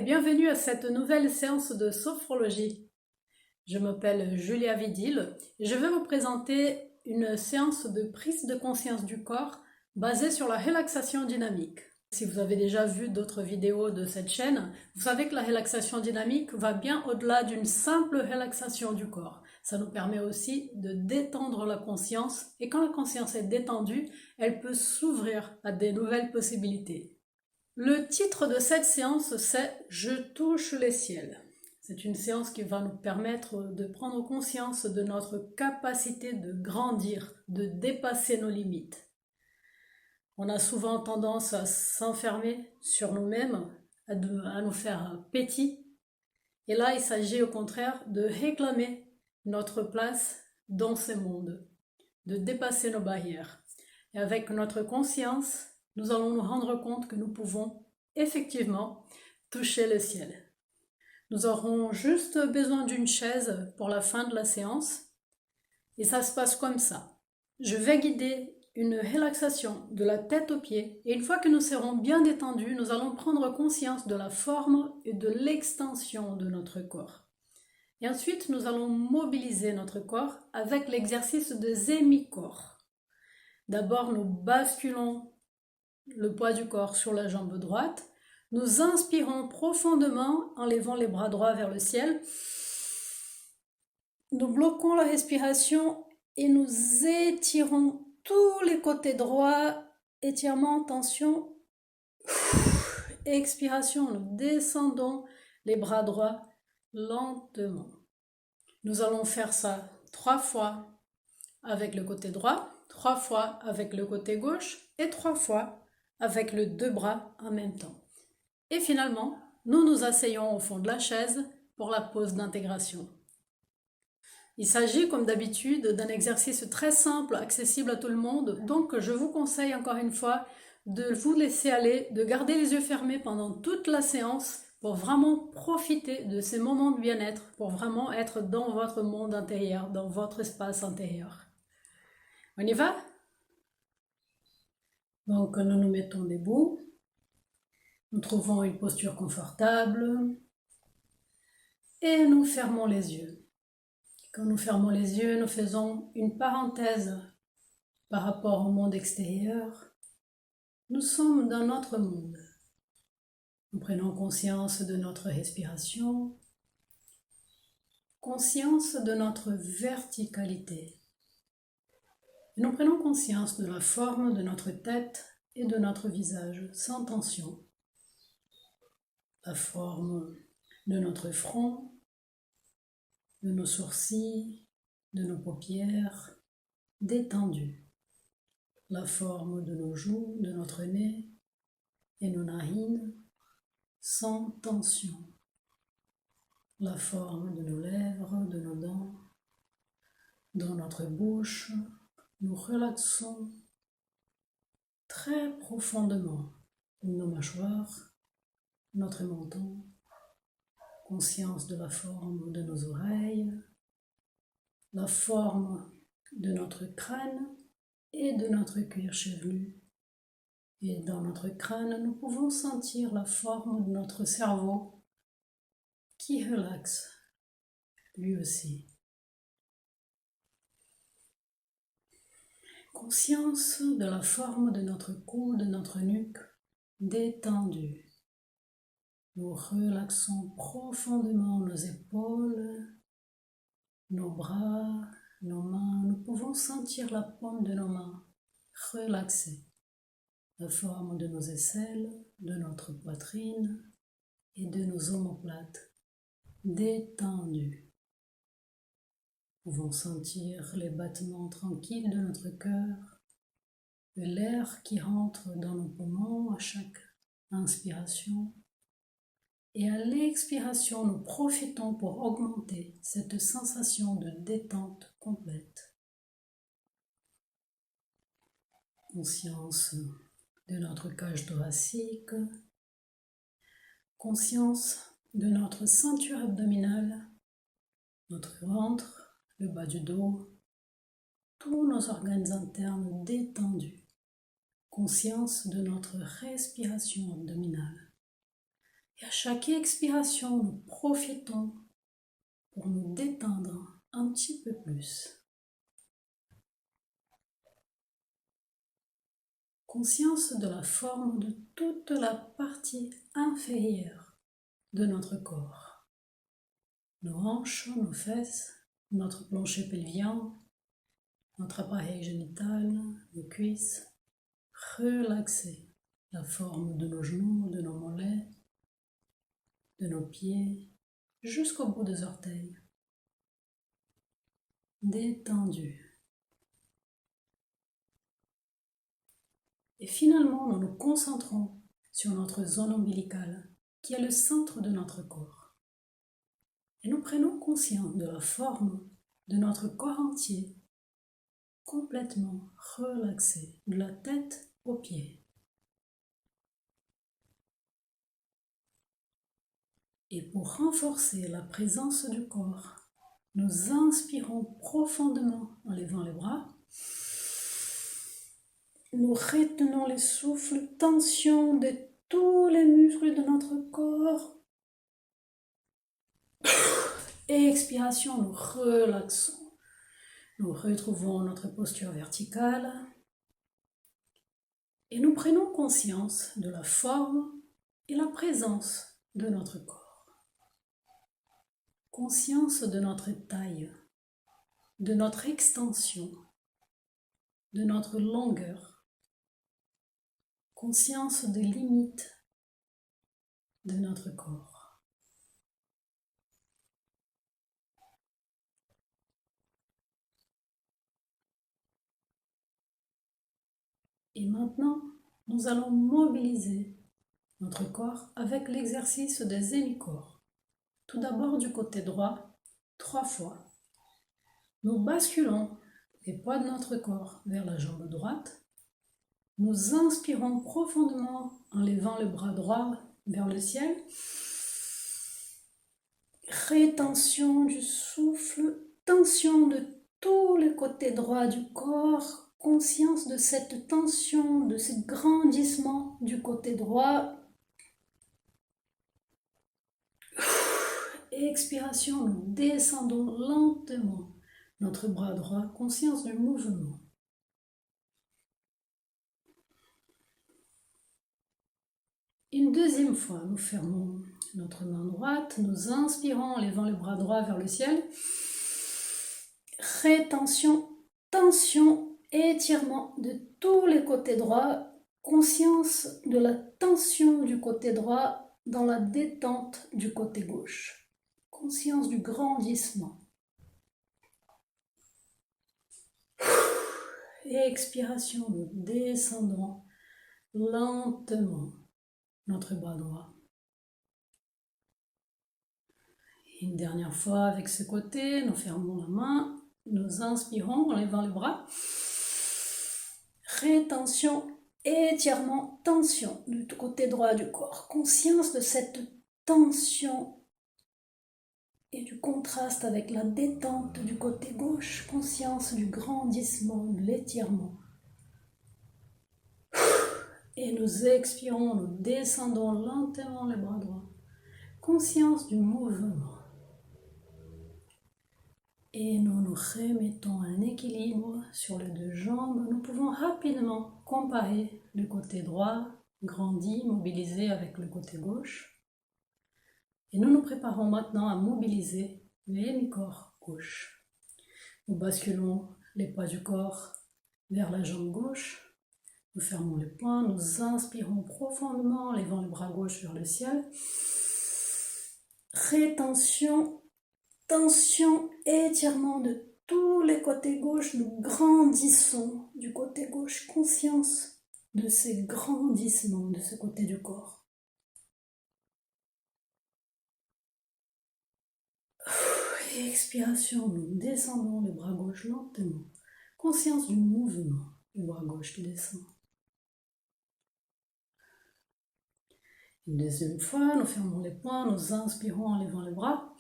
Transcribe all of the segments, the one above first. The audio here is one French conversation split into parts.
bienvenue à cette nouvelle séance de sophrologie. Je m'appelle Julia Vidil et je vais vous présenter une séance de prise de conscience du corps basée sur la relaxation dynamique. Si vous avez déjà vu d'autres vidéos de cette chaîne, vous savez que la relaxation dynamique va bien au-delà d'une simple relaxation du corps. Ça nous permet aussi de détendre la conscience et quand la conscience est détendue, elle peut s'ouvrir à des nouvelles possibilités. Le titre de cette séance, c'est « Je touche les ciels ». C'est une séance qui va nous permettre de prendre conscience de notre capacité de grandir, de dépasser nos limites. On a souvent tendance à s'enfermer sur nous-mêmes, à nous faire petits. Et là, il s'agit au contraire de réclamer notre place dans ce monde, de dépasser nos barrières. Et avec notre conscience, nous allons nous rendre compte que nous pouvons effectivement toucher le ciel. Nous aurons juste besoin d'une chaise pour la fin de la séance et ça se passe comme ça. Je vais guider une relaxation de la tête aux pieds et une fois que nous serons bien détendus, nous allons prendre conscience de la forme et de l'extension de notre corps. Et ensuite, nous allons mobiliser notre corps avec l'exercice de Zemi-corps. D'abord, nous basculons le poids du corps sur la jambe droite. Nous inspirons profondément en levant les bras droits vers le ciel. Nous bloquons la respiration et nous étirons tous les côtés droits. Étirement, tension. Expiration, nous descendons les bras droits lentement. Nous allons faire ça 3 fois avec le côté droit, 3 fois avec le côté gauche et 3 fois avec les 2 bras en même temps. Et finalement, nous nous asseyons au fond de la chaise pour la pause d'intégration. Il s'agit, comme d'habitude, d'un exercice très simple, accessible à tout le monde, donc je vous conseille encore une fois de vous laisser aller, de garder les yeux fermés pendant toute la séance pour vraiment profiter de ces moments de bien-être, pour vraiment être dans votre monde intérieur, dans votre espace intérieur. On y va? Donc nous nous mettons debout, nous trouvons une posture confortable et nous fermons les yeux. Quand nous fermons les yeux, nous faisons une parenthèse par rapport au monde extérieur. Nous sommes dans notre monde. Nous prenons conscience de notre respiration, conscience de notre verticalité. Et nous prenons conscience de la forme de notre tête et de notre visage sans tension. La forme de notre front, de nos sourcils, de nos paupières détendues. La forme de nos joues, de notre nez et nos narines sans tension. La forme de nos lèvres, de nos dents. Dans notre bouche, nous relaxons très profondément nos mâchoires, notre menton, conscience de la forme de nos oreilles, la forme de notre crâne et de notre cuir chevelu. Et dans notre crâne, nous pouvons sentir la forme de notre cerveau qui relaxe, lui aussi. Conscience de la forme de notre cou, de notre nuque détendue. Nous relaxons profondément nos épaules, nos bras, nos mains. Nous pouvons sentir la paume de nos mains relaxée. La forme de nos aisselles, de notre poitrine et de nos omoplates détendues. Nous pouvons sentir les battements tranquilles de notre cœur, de l'air qui rentre dans nos poumons à chaque inspiration. Et à l'expiration, nous profitons pour augmenter cette sensation de détente complète. Conscience de notre cage thoracique, conscience de notre ceinture abdominale, notre ventre, le bas du dos, tous nos organes internes détendus, conscience de notre respiration abdominale. Et à chaque expiration, nous profitons pour nous détendre un petit peu plus. Conscience de la forme de toute la partie inférieure de notre corps. Nos hanches, nos fesses, notre plancher pelvien, notre appareil génital, nos cuisses. Relaxer la forme de nos genoux, de nos mollets, de nos pieds, jusqu'au bout des orteils. Détendu. Et finalement, nous nous concentrons sur notre zone ombilicale, qui est le centre de notre corps. Et nous prenons conscience de la forme de notre corps entier, complètement relaxé, de la tête aux pieds. Et pour renforcer la présence du corps, nous inspirons profondément en levant les bras. Nous retenons le souffle, tension de tous les muscles de notre corps. Et expiration, nous relaxons. Nous retrouvons notre posture verticale. Et nous prenons conscience de la forme et la présence de notre corps. Conscience de notre taille, de notre extension, de notre longueur. Conscience des limites de notre corps. Et maintenant, nous allons mobiliser notre corps avec l'exercice des hémicorps. Tout d'abord du côté droit, 3 fois. Nous basculons les poids de notre corps vers la jambe droite. Nous inspirons profondément en levant le bras droit vers le ciel. Rétention du souffle, tension de tous les côtés droits du corps, conscience de cette tension, de ce grandissement du côté droit. Expiration, nous descendons lentement notre bras droit, conscience du mouvement. Une deuxième fois, nous fermons notre main droite, nous inspirons en levant le bras droit vers le ciel. Rétention, tension, étirement de tous les côtés droits, conscience de la tension du côté droit dans la détente du côté gauche. Conscience du grandissement. Et expiration, nous descendons lentement notre bras droit. Et une dernière fois avec ce côté, nous fermons la main, nous inspirons en levant les bras. Rétention, étirement, tension du côté droit du corps. Conscience de cette tension et du contraste avec la détente du côté gauche, conscience du grandissement, de l'étirement. Et nous expirons, nous descendons lentement les bras droits. Conscience du mouvement. Et nous nous remettons un équilibre sur les deux jambes. Nous pouvons rapidement comparer le côté droit, grandi, mobilisé avec le côté gauche. Et nous nous préparons maintenant à mobiliser le hémicorps gauche. Nous basculons les poids du corps vers la jambe gauche. Nous fermons les poings, nous inspirons profondément, levant le bras gauche vers le ciel. Rétention, tension, étirement de tous les côtés gauche. Nous grandissons du côté gauche, conscience de ces grandissements de ce côté du corps. Et expiration, nous descendons le bras gauche lentement. Conscience du mouvement du bras gauche qui descend. Une deuxième fois, nous fermons les poings, nous inspirons en levant les bras.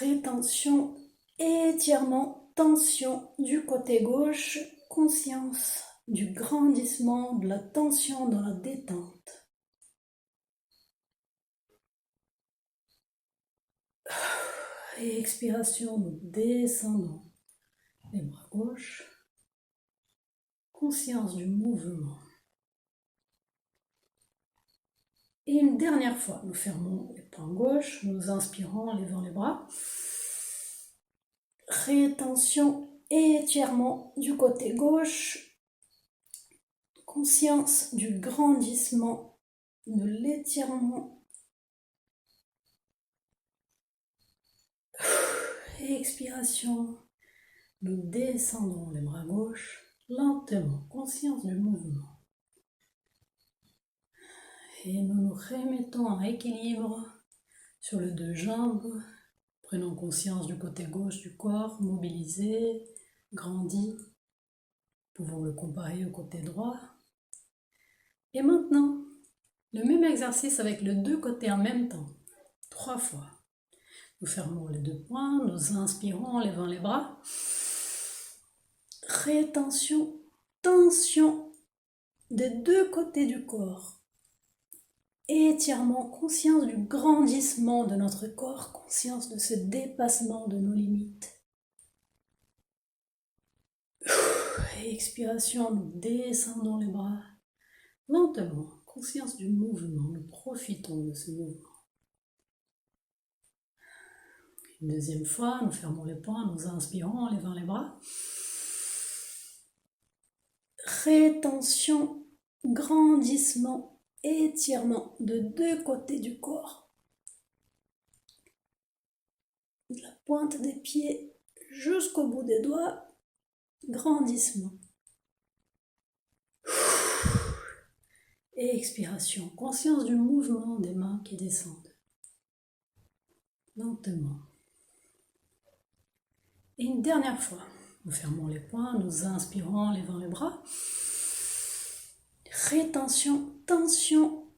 Rétention, étirement, tension du côté gauche. Conscience du grandissement, de la tension dans la détente. Et expiration, nous descendons les bras gauches. Conscience du mouvement. Et une dernière fois, nous fermons les poings gauche, nous inspirons en levant les bras. Rétention et étirement du côté gauche. Conscience du grandissement, de l'étirement. Et expiration, nous descendons les bras gauche lentement, conscience du mouvement. Et nous nous remettons en équilibre sur les deux jambes. Prenons conscience du côté gauche du corps, mobilisé, grandi. Pouvons le comparer au côté droit. Et maintenant, le même exercice avec les deux côtés en même temps. 3 fois. Nous fermons les deux poings, nous inspirons en levant les bras. Rétention, tension des deux côtés du corps. Étirement, conscience du grandissement de notre corps, conscience de ce dépassement de nos limites. Et expiration, nous descendons les bras lentement, conscience du mouvement, nous profitons de ce mouvement. Une deuxième fois, nous fermons les poings, nous inspirons en levant les bras. Rétention, grandissement, étirement de deux côtés du corps. De la pointe des pieds jusqu'au bout des doigts, grandissement. Et expiration, conscience du mouvement des mains qui descendent. Lentement. Et une dernière fois, nous fermons les poings, nous inspirons en levant les bras. Rétention, tension,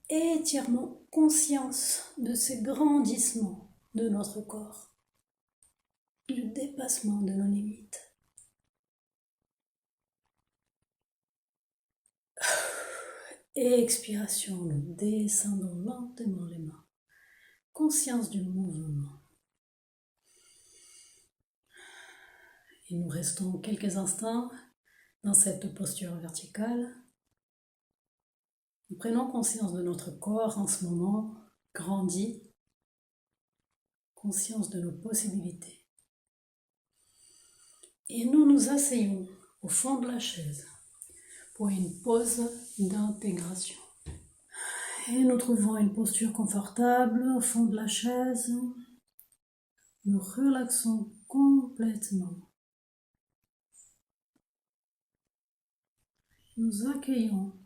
étirement, conscience de ces grandissements de notre corps, du dépassement de nos limites. Et expiration, nous descendons lentement les mains. Conscience du mouvement. Et nous restons quelques instants dans cette posture verticale. Nous prenons conscience de notre corps en ce moment, grandi, conscience de nos possibilités. Et nous nous asseyons au fond de la chaise pour une pause d'intégration. Et nous trouvons une posture confortable au fond de la chaise. Nous relaxons complètement. Nous accueillons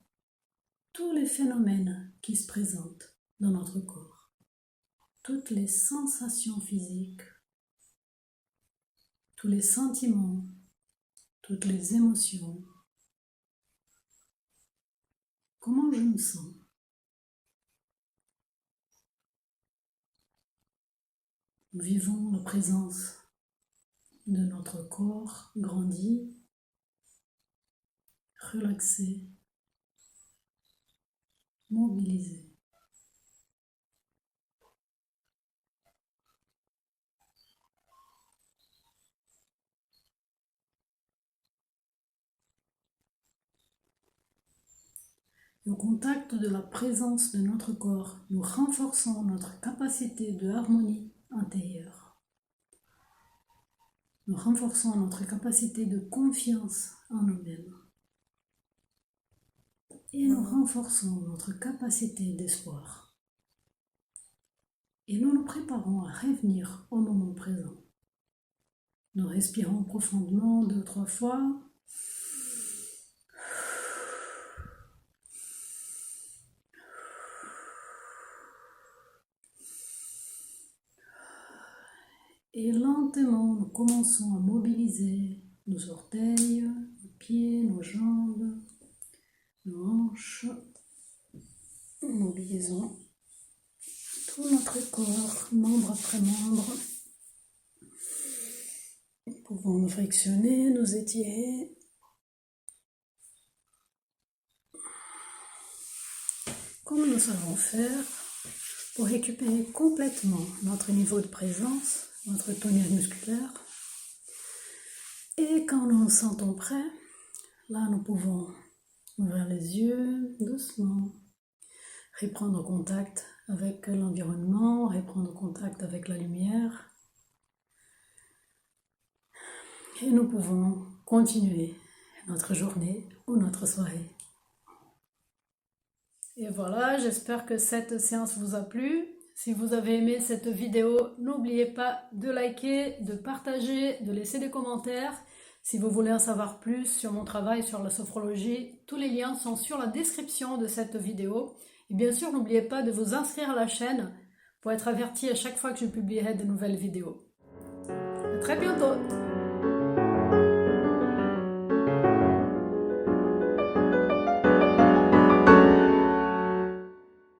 tous les phénomènes qui se présentent dans notre corps, toutes les sensations physiques, tous les sentiments, toutes les émotions. Comment je me sens? Nous vivons la présence de notre corps grandi, relaxé, mobilisé. Au contact de la présence de notre corps, nous renforçons notre capacité de harmonie intérieure. Nous renforçons notre capacité de confiance en nous-mêmes. Et nous renforçons notre capacité d'espoir. Et nous nous préparons à revenir au moment présent. Nous respirons profondément 2 ou 3 fois. Et lentement, nous commençons à mobiliser nos orteils, nos pieds, nos jambes, nos hanches. Nous mobilisons tout notre corps, membre après membre. Nous pouvons nous frictionner, nous étirer. Comme nous savons faire pour récupérer complètement notre niveau de présence notre tonus musculaire. Et quand nous nous sentons prêts, là nous pouvons ouvrir les yeux doucement, reprendre contact avec l'environnement, reprendre contact avec la lumière. Et nous pouvons continuer notre journée ou notre soirée. Et voilà, j'espère que cette séance vous a plu. Si vous avez aimé cette vidéo, n'oubliez pas de liker, de partager, de laisser des commentaires. Si vous voulez en savoir plus sur mon travail sur la sophrologie, tous les liens sont sur la description de cette vidéo. Et bien sûr, n'oubliez pas de vous inscrire à la chaîne pour être averti à chaque fois que je publierai de nouvelles vidéos. À très bientôt!